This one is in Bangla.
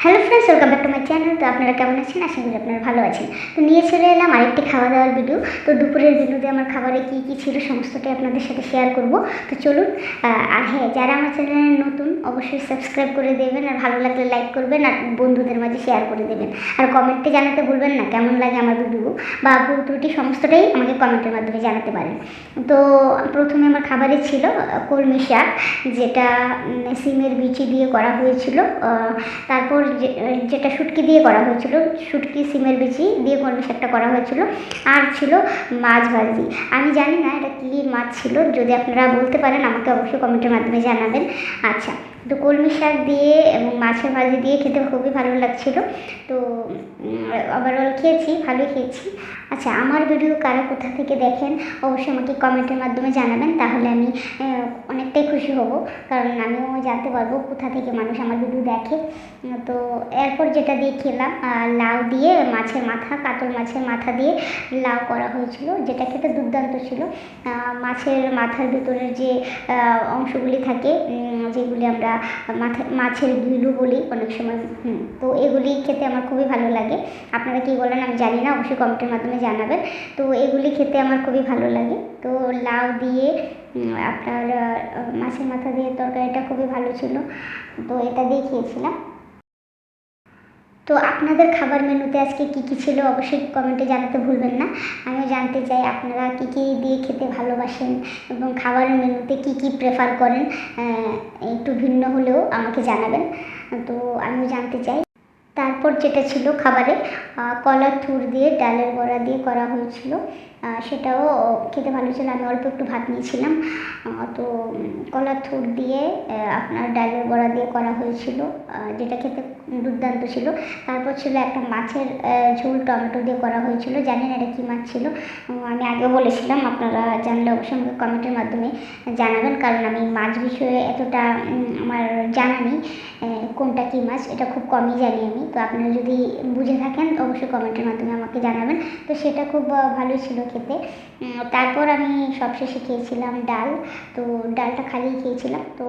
Hello friends, welcome back to my channel. তো আপনারা কেমন আছেন? আশা করি আপনারা ভালো আছেন। তো নিয়ে চলে এলাম আরেকটি খাওয়া দাওয়ার ভিডিও। তো দুপুরের ভিডিওতে আমার খাবারে কী কী ছিল সমস্তটাই আপনাদের সাথে শেয়ার করব। তো চলুন। আর হ্যাঁ, যারা আমার চ্যানেলে নতুন অবশ্যই সাবস্ক্রাইব করে দেবেন, আর ভালো লাগলে লাইক করবেন, আর বন্ধুদের মাঝে শেয়ার করে দেবেন। আর কমেন্টে জানাতে ভুলবেন না কেমন লাগে আমার ভিডিও, বা ভুল ত্রুটি সমস্তটাই আমাকে কমেন্টের মাধ্যমে জানাতে পারেন। তো প্রথমে আমার খাবারে ছিল কলমি শাক, যেটা সিমের বিচি দিয়ে করা হয়েছিল। তারপর যেটা শুটকি দিয়ে করা হয়েছিল, শুটকি সিমের বিচি দিয়ে কলমি শাকটা করা হয়েছিল। আর ছিল মাছ ভাজি। আমি জানি না এটা কী মাছ ছিল, যদি আপনারা বলতে পারেন আমাকে অবশ্যই কমেন্টের মাধ্যমে জানাবেন। আচ্ছা, তো কলমি শাক দিয়ে এবং মাছের ভাজি দিয়ে খেতে খুবই ভালো লাগছিল। তো ওভারঅল খেয়েছি, ভালোই খেয়েছি। আচ্ছা, আমার ভিডিও কারা কোথা থেকে দেখেন অবশ্যই আমাকে কমেন্টের মাধ্যমে জানাবেন, তাহলে আমি অনেকটাই খুশি হব, কারণ আমিও জানতে পারবো কোথা থেকে মানুষ আমার ভিডিও দেখে। তো এরপর যেটা দিয়ে খেলাম, লাউ দিয়ে মাছের মাথা, কাতল মাছের মাথা দিয়ে লাউ করা হয়েছিল, যেটা খেতে দুর্দান্ত ছিল। মাছের মাথার ভিতরের যে অংশগুলি থাকে, যেগুলি আমরা মাছের গিলু বলি অনেক সময়, তো এগুলি খেতে আমার খুবই ভালো লাগে। আপনারা কী বলেন আমি জানি না, অবশ্যই কমেন্টের মাধ্যমে জানাবেন। তো এগুলি খেতে আমার খুবই ভালো লাগে। তো লাউ দিয়ে আপনার মাছের মাথা দিয়ে তরকারিটা খুবই ভালো ছিল। তো এটা দিয়ে খেয়েছিলাম। তো আপনাদের খাবার মেনুতে আজকে কী কী ছিল অবশ্যই কমেন্টে জানাতে ভুলবেন না। আমিও জানতে চাই আপনারা কী কী দিয়ে খেতে ভালোবাসেন এবং খাবারের মেনুতে কী কী প্রেফার করেন। একটু ভিন্ন হলেও আমাকে জানাবেন, তো আমিও জানতে চাই। তারপর যেটা ছিল খাবারে, কলার থুর দিয়ে ডালের বড়া দিয়ে করা হয়েছিল, সেটাও খেতে ভালো ছিল। আমি অল্প একটু ভাত নিয়েছিলাম। তো কলার থুর দিয়ে আপনার ডালের বড়া দিয়ে করা হয়েছিল, যেটা খেতে দুর্দান্ত ছিল। তারপর ছিল একটা মাছের ঝোল টমেটো দিয়ে করা হয়েছিল। জানি না এটা কী মাছ ছিল, আমি আগেও বলেছিলাম। আপনারা জানলে অবশ্যই আমাকে কমেন্টের মাধ্যমে জানাবেন, কারণ আমি মাছ বিষয়ে এতটা আমার জানা নেই, কোনটা কী মাছ এটা খুব কমই জানি আমি। তো আপনারা যদি বুঝে থাকেন অবশ্যই কমেন্টের মাধ্যমে আমাকে জানাবেন। তো সেটা খুব ভালোই ছিল খেতে। তারপর আমি সবশেষে খেয়েছিলাম ডাল। তো ডালটা খালিই খেয়েছিলাম। তো